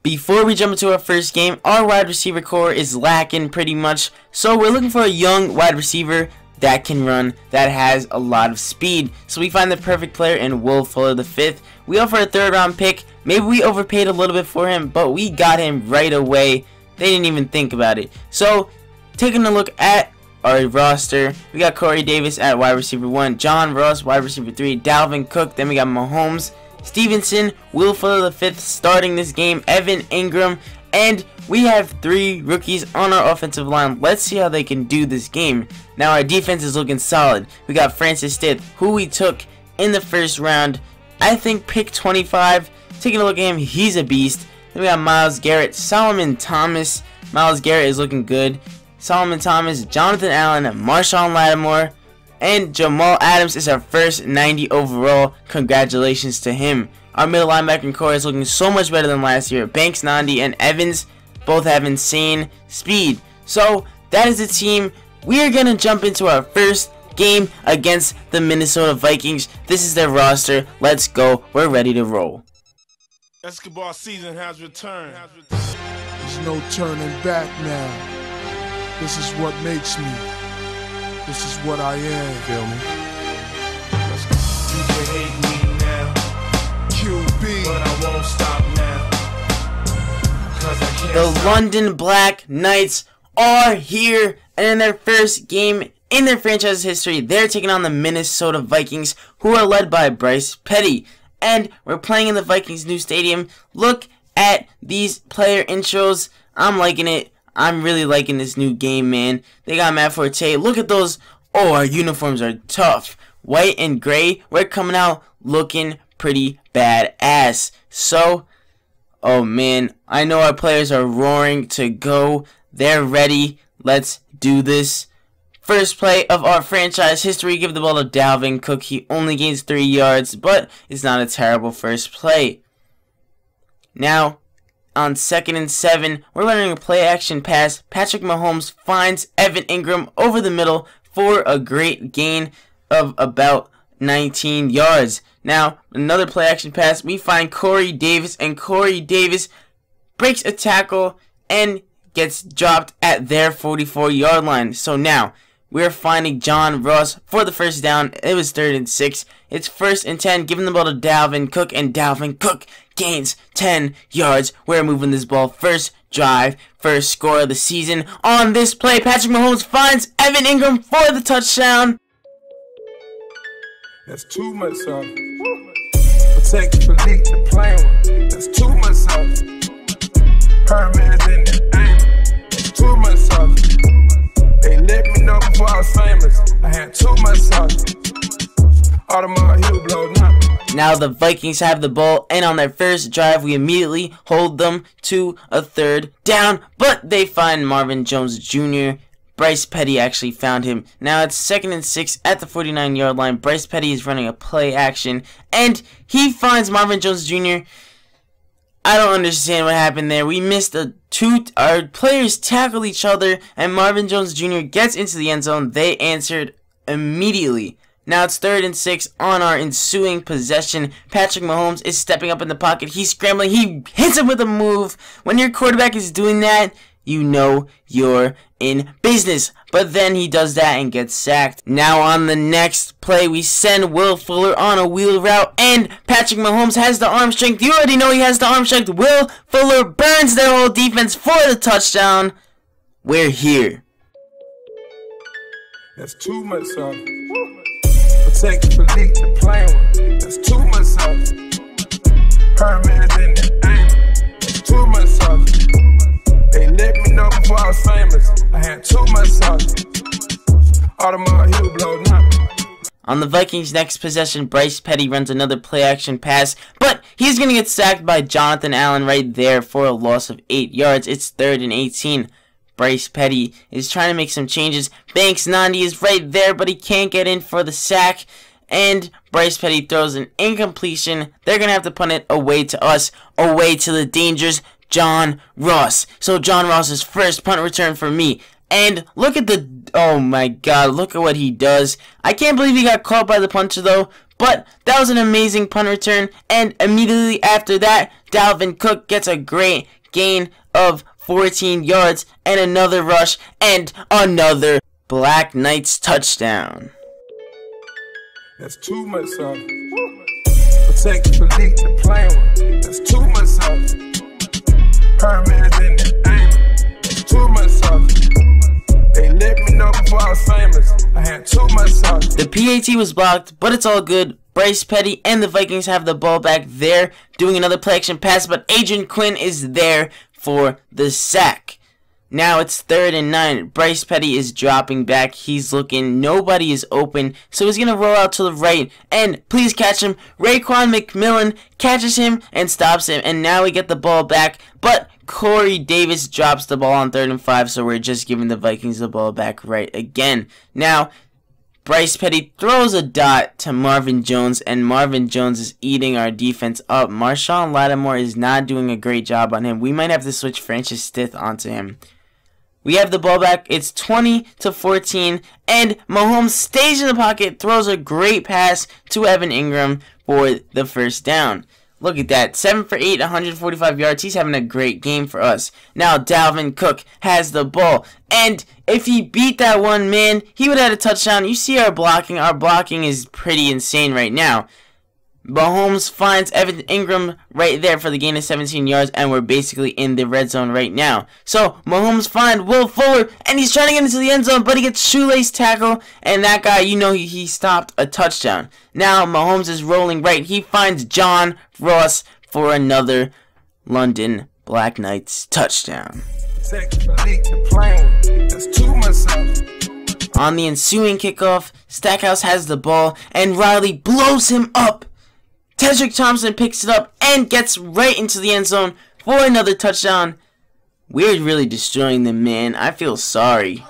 Before we jump into our first game, our wide receiver core is lacking pretty much, so we're looking for a young wide receiver that can run, that has a lot of speed. So we find the perfect player in Will Fuller V. We offer a 3rd round pick. Maybe we overpaid a little bit for him, but we got him right away. They didn't even think about it. So taking a look at our roster, we got Corey Davis at wide receiver 1, John Ross wide receiver 3, Dalvin Cook, then we got Mahomes, Stevenson, Will Fuller V starting this game, Evan Ingram, and we have 3 rookies on our offensive line. Let's see how they can do this game. Now our defense is looking solid. We got Francis Stith, who we took in the 1st round. I think pick 25. Taking a look at him, he's a beast. Then we got Myles Garrett, Solomon Thomas. Myles Garrett is looking good. Solomon Thomas, Jonathan Allen, Marshawn Lattimore, and Jamal Adams is our first 90 overall. Congratulations to him. Our middle linebacker core is looking so much better than last year. Banks, Nandi, and Evans both have insane speed. So that is the team. We are going to jump into our first game against the Minnesota Vikings. This is their roster. Let's go. We're ready to roll. Basketball season has returned. There's no turning back now. This is what makes me. This is what I am. Feel me? You can hate me now, QB. but I won't stop now. 'Cause I can't The stop. London Black Knights are here, and in their first game in their franchise history, they're taking on the Minnesota Vikings, who are led by Bryce Petty. And we're playing in the Vikings' new stadium. Look at these player intros. I'm liking it. I'm really liking this new game, man. They got Matt Forte. Look at those. Oh, our uniforms are tough. White and gray. We're coming out looking pretty badass. So, oh man, I know our players are roaring to go. They're ready. Let's do this. First play of our franchise history, give the ball to Dalvin Cook. He only gains 3 yards, but it's not a terrible first play. Now, on 2nd and 7, we're running a play action pass. Patrick Mahomes finds Evan Ingram over the middle for a great gain of about 19 yards. Now, another play action pass. We find Corey Davis, and Corey Davis breaks a tackle and gets dropped at their 44-yard line. So now, we're finding John Ross for the first down. It was 3rd and 6. It's 1st and 10. Giving the ball to Dalvin Cook, and Dalvin Cook gains 10 yards. We're moving this ball. First drive, first score of the season. On this play, Patrick Mahomes finds Evan Ingram for the touchdown. That's too much sauce. Protect the lead, the plan. That's too much sauce. Herman's in the aim. That's too much sauce. They let me know before I was famous. I had too much sauce. Automatic heel blow now. Now the Vikings have the ball, and on their first drive, we immediately hold them to a 3rd down, but they find Marvin Jones Jr. Bryce Petty actually found him. Now it's 2nd and 6 at the 49-yard line. Bryce Petty is running a play action, and he finds Marvin Jones Jr. I don't understand what happened there. We missed our players tackled each other, and Marvin Jones Jr. gets into the end zone. They answered immediately. Now it's 3rd and 6 on our ensuing possession. Patrick Mahomes is stepping up in the pocket. He's scrambling. He hits him with a move. When your quarterback is doing that, you know you're in business. But then he does that and gets sacked. Now on the next play, we send Will Fuller on a wheel route, and Patrick Mahomes has the arm strength. You already know he has the arm strength. Will Fuller burns their whole defense for the touchdown. We're here. That's too much sauce. Protect the lead, the plan. That's too much sauce. Herman's in the aim. That's too much sauce. They let me know before I was famous. I had too much sauce. Automatic heel blow now. On the Vikings' next possession, Bryce Petty runs another play-action pass, but he's going to get sacked by Jonathan Allen right there for a loss of 8 yards. It's 3rd and 18. Bryce Petty is trying to make some changes. Banks Nandi is right there, but he can't get in for the sack. And Bryce Petty throws an incompletion. They're going to have to punt it away to us, away to the dangerous John Ross. So John Ross's first punt return for me. And look at the, oh my god, look at what he does. I can't believe he got caught by the punter though. But that was an amazing punt return. And immediately after that, Dalvin Cook gets a great gain of 14 yards and another rush and another Black Knights touchdown. That's too much sauce. Protect, delete the plain one. That's too much sauce. Herman's in the aim. That's too much sauce. They let me know before I was famous. I had too much sauce. The PAT was blocked, but it's all good. Bryce Petty and the Vikings have the ball back there, doing another play action pass, but Adrian Quinn is there for the sack. Now it's 3rd and 9. Bryce Petty is dropping back. He's looking. Nobody is open. So he's going to roll out to the right. And please catch him. Raekwon McMillan catches him and stops him. And now we get the ball back. But Corey Davis drops the ball on 3rd and 5. So we're just giving the Vikings the ball back right again. Now, Bryce Petty throws a dot to Marvin Jones. And Marvin Jones is eating our defense up. Marshawn Lattimore is not doing a great job on him. We might have to switch Francis Stith onto him. We have the ball back. It's 20-14, and Mahomes stays in the pocket, throws a great pass to Evan Ingram for the first down. Look at that. 7 for 8, 145 yards. He's having a great game for us. Now Dalvin Cook has the ball, and if he beat that one man, he would have had a touchdown. You see our blocking. Our blocking is pretty insane right now. Mahomes finds Evan Ingram right there for the gain of 17 yards, and we're basically in the red zone right now. So, Mahomes finds Will Fuller, and he's trying to get into the end zone, but he gets shoelace tackle, and that guy, you know, he stopped a touchdown. Now, Mahomes is rolling right. He finds John Ross for another London Black Knights touchdown. On the ensuing kickoff, Stackhouse has the ball, and Riley blows him up. Tedrick Thompson picks it up and gets right into the end zone for another touchdown. We're really destroying them, man. I feel sorry.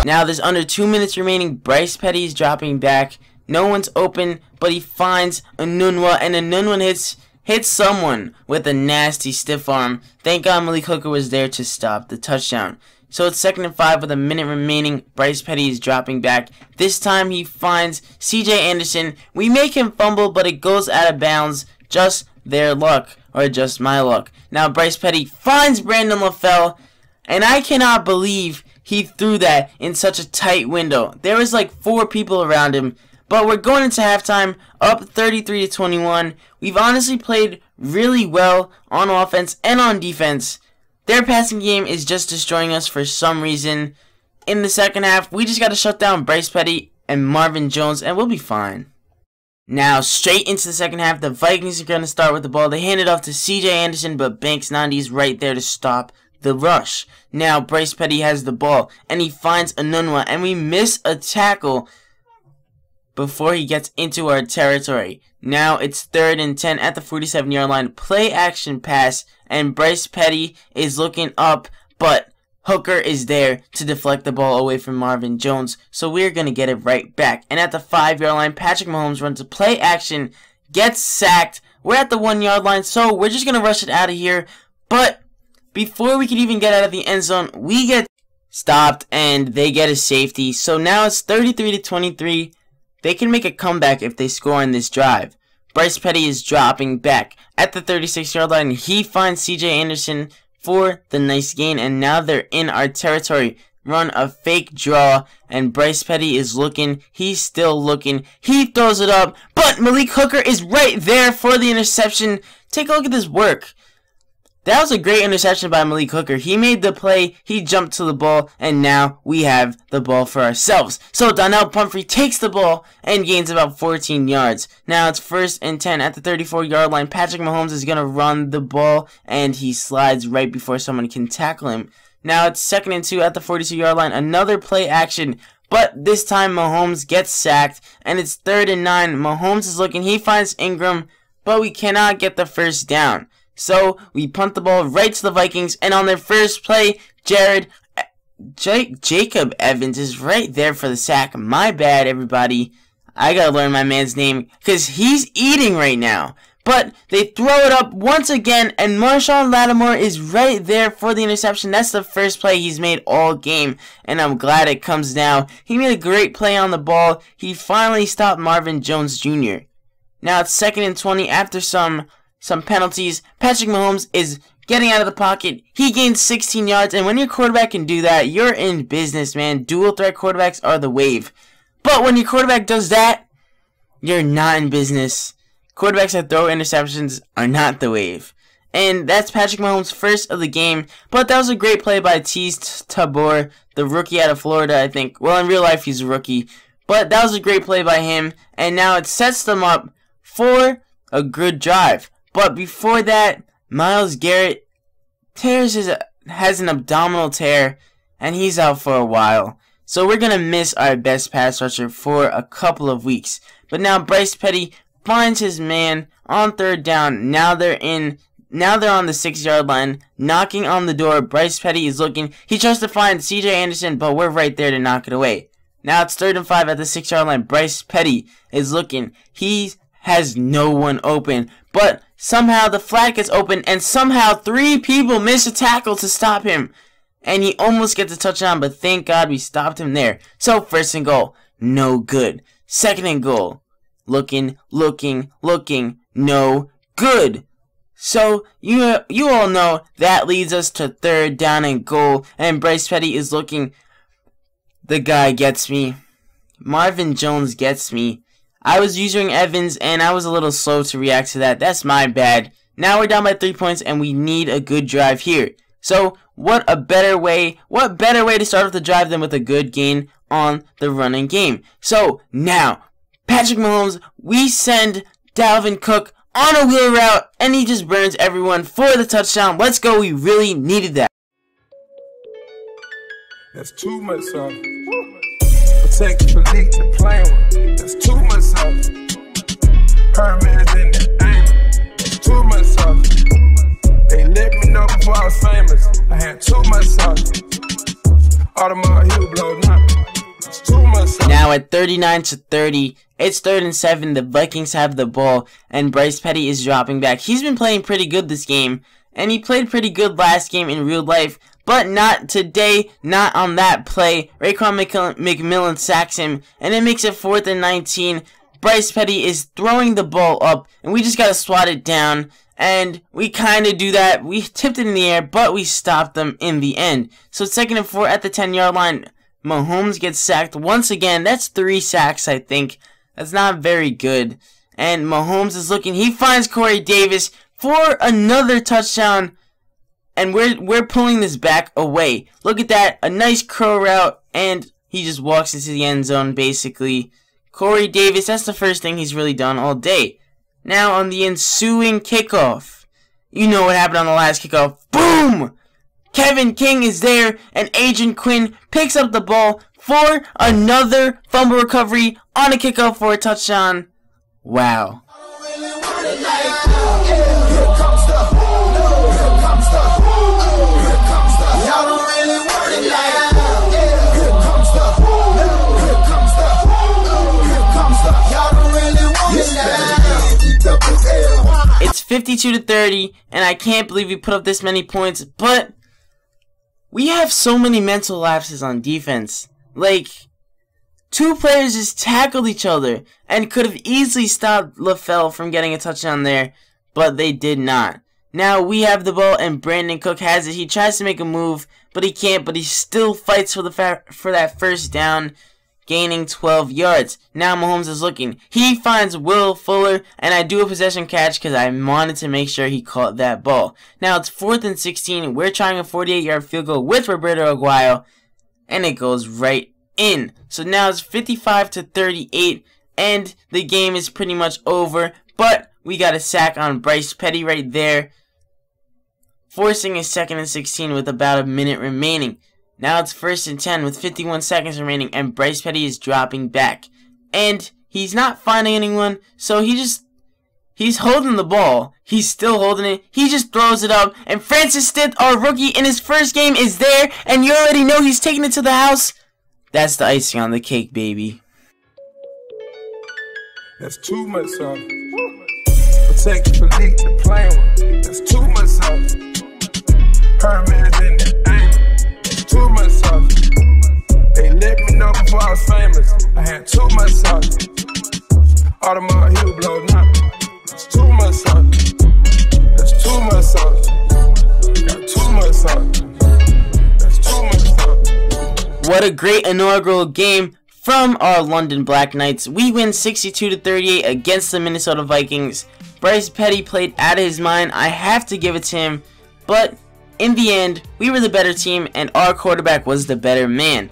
Now there's under 2 minutes remaining. Bryce Petty is dropping back. No one's open, but he finds Anunwa, and Anunwa hits someone with a nasty stiff arm. Thank God Malik Hooker was there to stop the touchdown. So it's 2nd and 5 with a minute remaining. Bryce Petty is dropping back. This time he finds CJ Anderson. We make him fumble, but it goes out of bounds. Just their luck, or just my luck. Now Bryce Petty finds Brandon LaFell, and I cannot believe he threw that in such a tight window. There was like 4 people around him. But we're going into halftime, up 33-21. We've honestly played really well on offense and on defense. Their passing game is just destroying us for some reason. In the second half, we just got to shut down Bryce Petty and Marvin Jones, and we'll be fine. Now, straight into the second half, the Vikings are going to start with the ball. They hand it off to CJ Anderson, but Banks 90 is right there to stop the rush. Now, Bryce Petty has the ball, and he finds Anunwa, and we miss a tackle before he gets into our territory. Now it's 3rd and 10 at the 47-yard line. Play action pass, and Bryce Petty is looking up, but Hooker is there to deflect the ball away from Marvin Jones. So we're going to get it right back. And at the 5-yard line, Patrick Mahomes runs a play action, gets sacked. We're at the 1-yard line, so we're just going to rush it out of here. But before we can even get out of the end zone, we get stopped, and they get a safety. So now it's 33-23. They can make a comeback if they score on this drive. Bryce Petty is dropping back at the 36-yard line. He finds CJ Anderson for the nice gain, and now they're in our territory. Run a fake draw, and Bryce Petty is looking. He's still looking. He throws it up, but Malik Hooker is right there for the interception. Take a look at this work. That was a great interception by Malik Hooker. He made the play, he jumped to the ball, and now we have the ball for ourselves. So Donnell Pumphrey takes the ball and gains about 14 yards. Now it's 1st and 10 at the 34-yard line. Patrick Mahomes is going to run the ball, and he slides right before someone can tackle him. Now it's 2nd and 2 at the 42-yard line. Another play action, but this time Mahomes gets sacked, and it's 3rd and 9. Mahomes is looking, he finds Ingram, but we cannot get the first down. So we punt the ball right to the Vikings, and on their first play, Jacob Evans is right there for the sack. My bad, everybody. I gotta learn my man's name because he's eating right now. but they throw it up once again, and Marshawn Lattimore is right there for the interception. That's the first play he's made all game, and I'm glad it comes now. He made a great play on the ball. He finally stopped Marvin Jones Jr. Now it's 2nd and 20 after some penalties. Patrick Mahomes is getting out of the pocket. He gains 16 yards, and when your quarterback can do that, you're in business, man. Dual threat quarterbacks are the wave. But when your quarterback does that, you're not in business. Quarterbacks that throw interceptions are not the wave. And that's Patrick Mahomes' first of the game. But that was a great play by Teez Tabor, the rookie out of Florida, I think. Well, in real life, he's a rookie. But that was a great play by him. And now it sets them up for a good drive. But before that, Myles Garrett has an abdominal tear, and he's out for a while. So we're going to miss our best pass rusher for a couple of weeks. But now Bryce Petty finds his man on 3rd down. Now they're on the 6-yard line, knocking on the door. Bryce Petty is looking. He tries to find CJ Anderson, but we're right there to knock it away. Now it's 3rd and 5 at the 6-yard line. Bryce Petty is looking. He has no one open, but somehow the flat gets open, and somehow 3 people miss a tackle to stop him. And he almost gets a touchdown, but thank God we stopped him there. So 1st and goal, no good. 2nd and goal, looking, no good. So you all know that leads us to 3rd down and goal, and Bryce Petty is looking. The guy gets me. Marvin Jones gets me. I was using Evans, and I was a little slow to react to that. That's my bad. Now we're down by 3 points, and we need a good drive here. So what better way to start off the drive than with a good gain on the running game? So now, Patrick Mahomes, we send Dalvin Cook on a wheel route, and he just burns everyone for the touchdown. Let's go. We really needed that. That's too much sauce. Protect the leak the playing with. That's too much sauce. Herman's in the aim. That's too much sauce. They let me know before I was famous. I had too much sauce. Automatic heel blow now. It's too much sauce. Now at 39-30, it's 3rd and 7. The Vikings have the ball, and Bryce Petty is dropping back. He's been playing pretty good this game, and he played pretty good last game in real life, but not today, not on that play. Raekwon McMillan sacks him, and it makes it 4th and 19. Bryce Petty is throwing the ball up, and we just got to swat it down. And we kind of do that. We tipped it in the air, but we stopped them in the end. So 2nd and 4 at the 10-yard line. Mahomes gets sacked once again. That's 3 sacks, I think. That's not very good. And Mahomes is looking. He finds Corey Davis for another touchdown. And we're pulling this back away. Look at that. A nice crow route. And he just walks into the end zone, basically. Corey Davis, that's the first thing he's really done all day. Now on the ensuing kickoff. You know what happened on the last kickoff. Boom! Kevin King is there, and Agent Quinn picks up the ball for another fumble recovery on a kickoff for a touchdown. Wow. It's 52-30, and I can't believe we put up this many points, but we have so many mental lapses on defense. Like, 2 players just tackled each other and could have easily stopped LaFell from getting a touchdown there, but they did not. Now we have the ball, and Brandon Cook has it. He tries to make a move, but he can't, but he still fights for that 1st down, gaining 12 yards. Now Mahomes is looking. He finds Will Fuller, and I do a possession catch because I wanted to make sure he caught that ball. Now it's 4th and 16. We're trying a 48-yard field goal with Roberto Aguayo, and it goes right in. So now it's 55-38, and the game is pretty much over, but we got a sack on Bryce Petty right there, forcing a 2nd and 16 with about a minute remaining. Now it's 1st and 10 with 51 seconds remaining, and Bryce Petty is dropping back. And he's not finding anyone, so he's holding the ball. He's still holding it. He just throws it up, and Francis Stith, our rookie in his first game, is there, and you already know he's taking it to the house. That's the icing on the cake, baby. That's too much sauce. Protect, police, the plain one. That's too much sauce. Herman's in the aim. That's too much sauce. They let me know before I was famous. I had too much sauce. Audemars heel blow now. That's too much sauce. That's too much sauce. Got too much sauce. That's too much sauce. What a great inaugural game from our London Black Knights. We win 62-38 against the Minnesota Vikings. Bryce Petty played out of his mind. I have to give it to him. But in the end, we were the better team and our quarterback was the better man.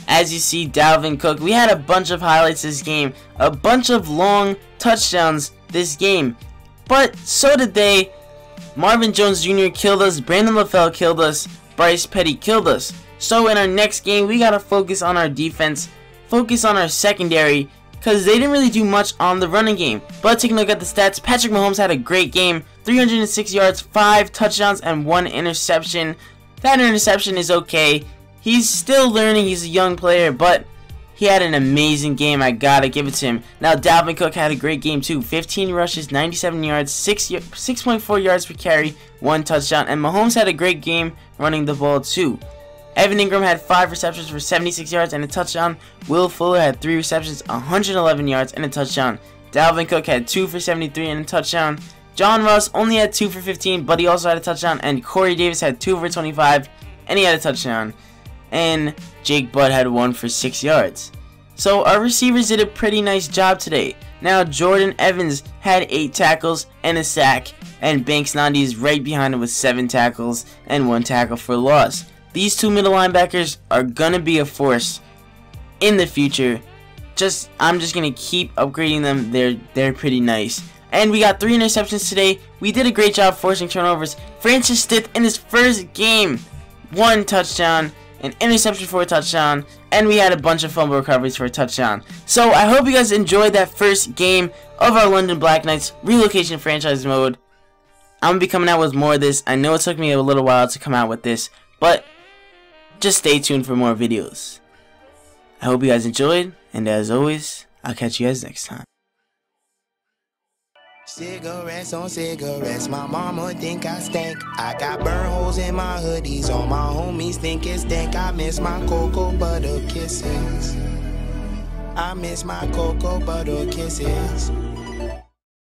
As you see, Dalvin Cook, we had a bunch of highlights this game. A bunch of long touchdowns this game. But so did they. Marvin Jones Jr. killed us. Brandon LaFell killed us. Bryce Petty killed us. So in our next game, we got to focus on our defense. Focus on our secondary, because they didn't really do much on the running game. But taking a look at the stats, Patrick Mahomes had a great game. 306 yards, 5 touchdowns, and 1 interception. That interception is okay. He's still learning. He's a young player, but he had an amazing game. I gotta give it to him. Now, Dalvin Cook had a great game too. 15 rushes, 97 yards, 6.4 yards per carry, 1 touchdown. And Mahomes had a great game running the ball too. Evan Ingram had 5 receptions for 76 yards and a touchdown. Will Fuller had 3 receptions, 111 yards and a touchdown. Dalvin Cook had 2 for 73 and a touchdown. John Ross only had 2 for 15, but he also had a touchdown. And Corey Davis had 2 for 25 and he had a touchdown. And Jake Butt had 1 for 6 yards. So our receivers did a pretty nice job today. Now Jordan Evans had 8 tackles and a sack. And Banks Nandi is right behind him with 7 tackles and 1 tackle for loss. These 2 middle linebackers are going to be a force in the future. I'm just going to keep upgrading them. They're pretty nice. And we got 3 interceptions today. We did a great job forcing turnovers. Francis Stith in his first game, 1 touchdown, an interception for a touchdown, and we had a bunch of fumble recoveries for a touchdown. So I hope you guys enjoyed that first game of our London Black Knights Relocation Franchise Mode. I'm going to be coming out with more of this. I know it took me a little while to come out with this, but just stay tuned for more videos. I hope you guys enjoyed, and as always, I'll catch you guys next time. Cigarettes on cigarettes, my mama think I stink. I got burn holes in my hoodies, all my homies think it stink. I miss my cocoa butter kisses. I miss my cocoa butter kisses.